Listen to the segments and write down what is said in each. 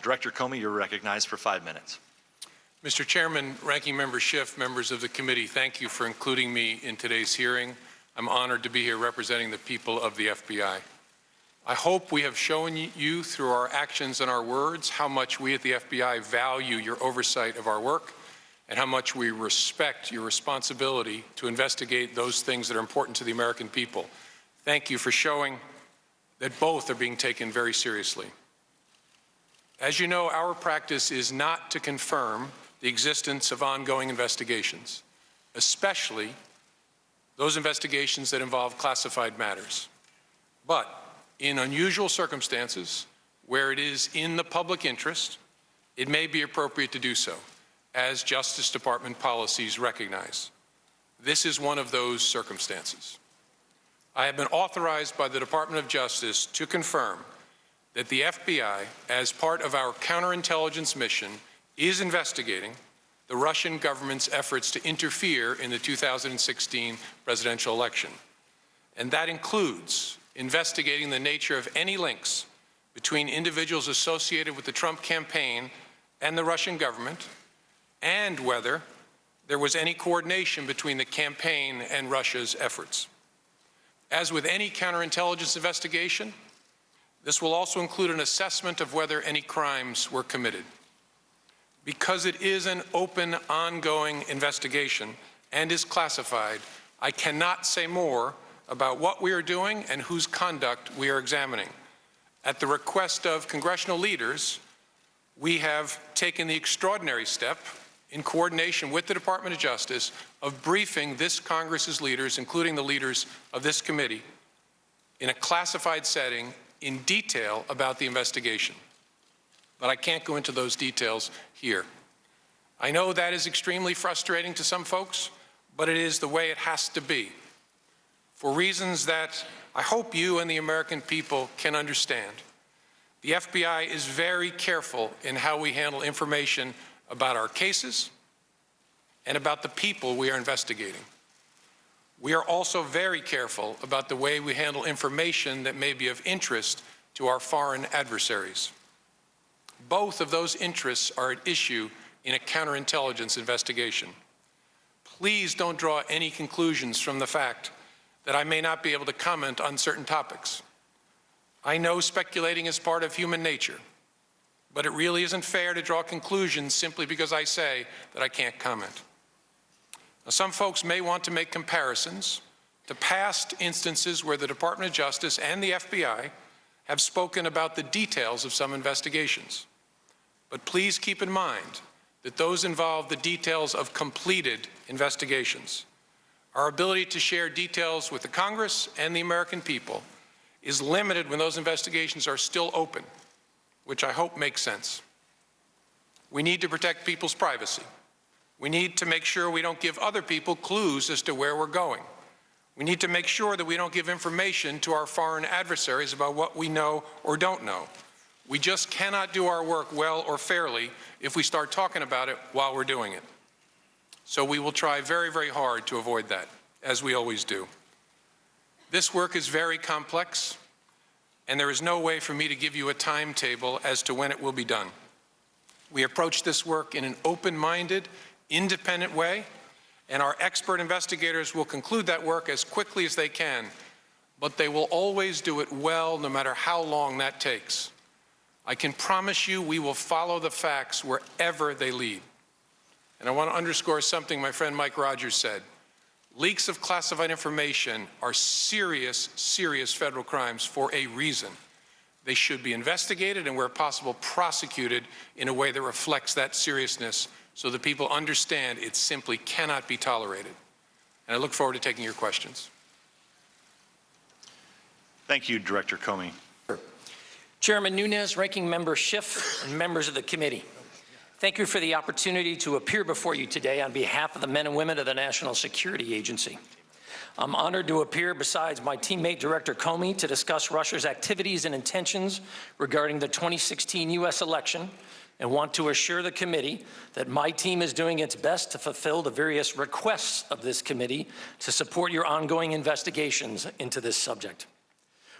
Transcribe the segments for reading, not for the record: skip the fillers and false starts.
Director Comey, you're recognized for 5 minutes. Mr. Chairman, Ranking Member Schiff, members of the committee, thank you for including me in today's hearing. I'm honored to be here representing the people of the FBI. I hope we have shown you through our actions and our words how much we at the FBI value your oversight of our work and how much we respect your responsibility to investigate those things that are important to the American people. Thank you for showing that both are being taken very seriously. As you know, our practice is not to confirm the existence of ongoing investigations, especially those investigations that involve classified matters. But in unusual circumstances, where it is in the public interest, it may be appropriate to do so, as Justice Department policies recognize. This is one of those circumstances. I have been authorized by the Department of Justice to confirm that the FBI, as part of our counterintelligence mission, is investigating the Russian government's efforts to interfere in the 2016 presidential election. And that includes investigating the nature of any links between individuals associated with the Trump campaign and the Russian government, and whether there was any coordination between the campaign and Russia's efforts. As with any counterintelligence investigation, this will also include an assessment of whether any crimes were committed. Because it is an open, ongoing investigation and is classified, I cannot say more about what we are doing and whose conduct we are examining. At the request of congressional leaders, we have taken the extraordinary step, in coordination with the Department of Justice, of briefing this Congress's leaders, including the leaders of this committee, in a classified setting in detail about the investigation. But I can't go into those details here. I know that is extremely frustrating to some folks, but it is the way it has to be, for reasons that I hope you and the American people can understand. The FBI is very careful in how we handle information about our cases and about the people we are investigating. We are also very careful about the way we handle information that may be of interest to our foreign adversaries. Both of those interests are at issue in a counterintelligence investigation. Please don't draw any conclusions from the fact that I may not be able to comment on certain topics. I know speculating is part of human nature, but it really isn't fair to draw conclusions simply because I say that I can't comment. Now, some folks may want to make comparisons to past instances where the Department of Justice and the FBI have spoken about the details of some investigations. But please keep in mind that those involve the details of completed investigations. Our ability to share details with the Congress and the American people is limited when those investigations are still open, which I hope makes sense. We need to protect people's privacy. We need to make sure we don't give other people clues as to where we're going. We need to make sure that we don't give information to our foreign adversaries about what we know or don't know. We just cannot do our work well or fairly if we start talking about it while we're doing it. So we will try very, very hard to avoid that, as we always do. This work is very complex, and there is no way for me to give you a timetable as to when it will be done. We approach this work in an open-minded, independent way, and our expert investigators will conclude that work as quickly as they can, but they will always do it well, no matter how long that takes. I can promise you we will follow the facts wherever they lead. And I want to underscore something my friend Mike Rogers said. Leaks of classified information are serious, serious federal crimes for a reason. They should be investigated and, where possible, prosecuted in a way that reflects that seriousness so that people understand it simply cannot be tolerated. And I look forward to taking your questions. Thank you, Director Comey. Chairman Nunes, Ranking Member Schiff, and members of the committee. Thank you for the opportunity to appear before you today on behalf of the men and women of the National Security Agency. I'm honored to appear besides my teammate Director Comey to discuss Russia's activities and intentions regarding the 2016 U.S. election, and want to assure the committee that my team is doing its best to fulfill the various requests of this committee to support your ongoing investigations into this subject.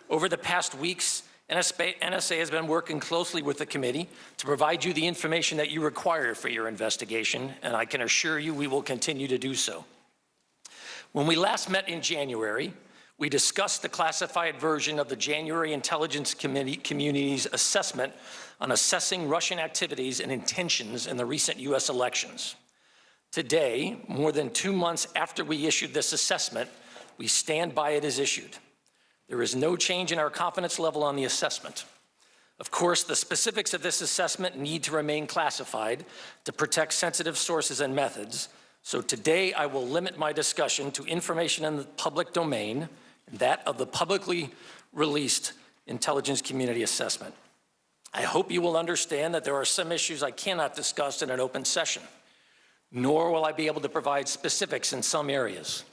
Over the past weeks, NSA has been working closely with the committee to provide you the information that you require for your investigation, and I can assure you we will continue to do so. When we last met in January, we discussed the classified version of the January Intelligence Community's assessment on assessing Russian activities and intentions in the recent U.S. elections. Today, more than 2 months after we issued this assessment, we stand by it as issued. There is no change in our confidence level on the assessment. Of course, the specifics of this assessment need to remain classified to protect sensitive sources and methods. So today, I will limit my discussion to information in the public domain, that of the publicly released intelligence community assessment. I hope you will understand that there are some issues I cannot discuss in an open session, nor will I be able to provide specifics in some areas.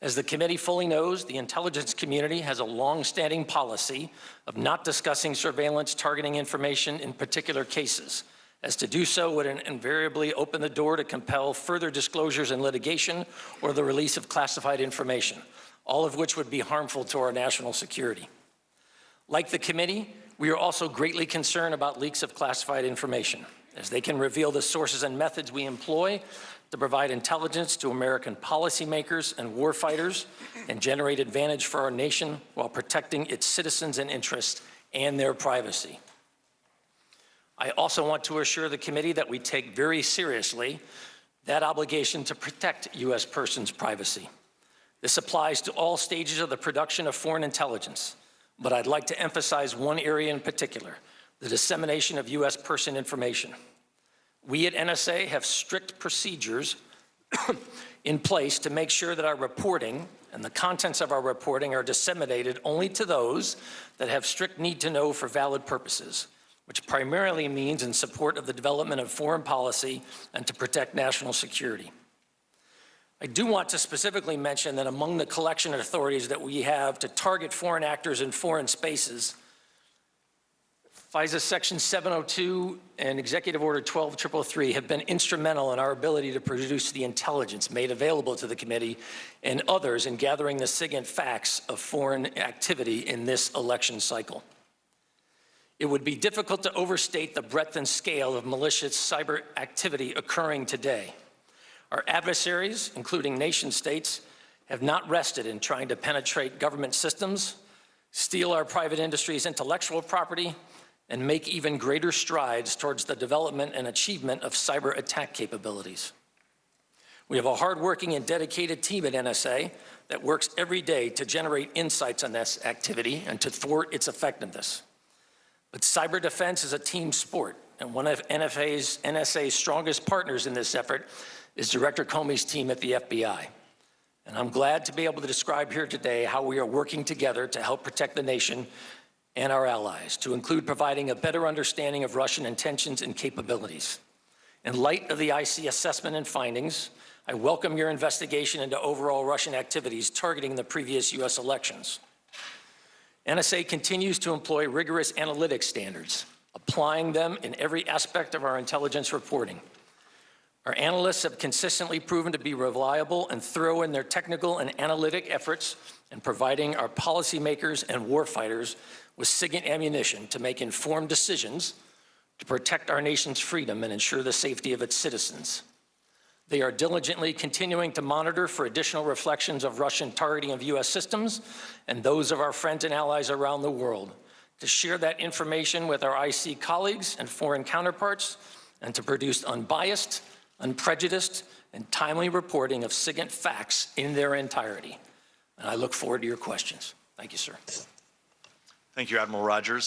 As the committee fully knows, the intelligence community has a long-standing policy of not discussing surveillance targeting information in particular cases, as to do so would invariably open the door to compel further disclosures in litigation or the release of classified information, all of which would be harmful to our national security. Like the committee, we are also greatly concerned about leaks of classified information, as they can reveal the sources and methods we employ to provide intelligence to American policymakers and warfighters and generate advantage for our nation while protecting its citizens and interests and their privacy. I also want to assure the committee that we take very seriously that obligation to protect U.S. persons' privacy. This applies to all stages of the production of foreign intelligence, but I'd like to emphasize one area in particular, the dissemination of U.S. person information. We at NSA have strict procedures in place to make sure that our reporting and the contents of our reporting are disseminated only to those that have strict need to know for valid purposes, which primarily means in support of the development of foreign policy and to protect national security. I do want to specifically mention that among the collection authorities that we have to target foreign actors in foreign spaces, FISA Section 702 and Executive Order 12333 have been instrumental in our ability to produce the intelligence made available to the committee and others in gathering the SIGINT facts of foreign activity in this election cycle. It would be difficult to overstate the breadth and scale of malicious cyber activity occurring today. Our adversaries, including nation states, have not rested in trying to penetrate government systems, steal our private industry's intellectual property, and make even greater strides towards the development and achievement of cyber attack capabilities. We have a hardworking and dedicated team at NSA that works every day to generate insights on this activity and to thwart its effectiveness. But cyber defense is a team sport, and one of NSA's strongest partners in this effort is Director Comey's team at the FBI. And I'm glad to be able to describe here today how we are working together to help protect the nation and our allies, to include providing a better understanding of Russian intentions and capabilities. In light of the IC assessment and findings, I welcome your investigation into overall Russian activities targeting the previous U.S. elections. NSA continues to employ rigorous analytic standards, applying them in every aspect of our intelligence reporting. Our analysts have consistently proven to be reliable and thorough in their technical and analytic efforts in providing our policymakers and warfighters with SIGINT ammunition to make informed decisions to protect our nation's freedom and ensure the safety of its citizens. They are diligently continuing to monitor for additional reflections of Russian targeting of U.S. systems and those of our friends and allies around the world, to share that information with our IC colleagues and foreign counterparts, and to produce unbiased, unprejudiced, and timely reporting of SIGINT facts in their entirety. And I look forward to your questions. Thank you, sir. Thank you, Admiral Rogers.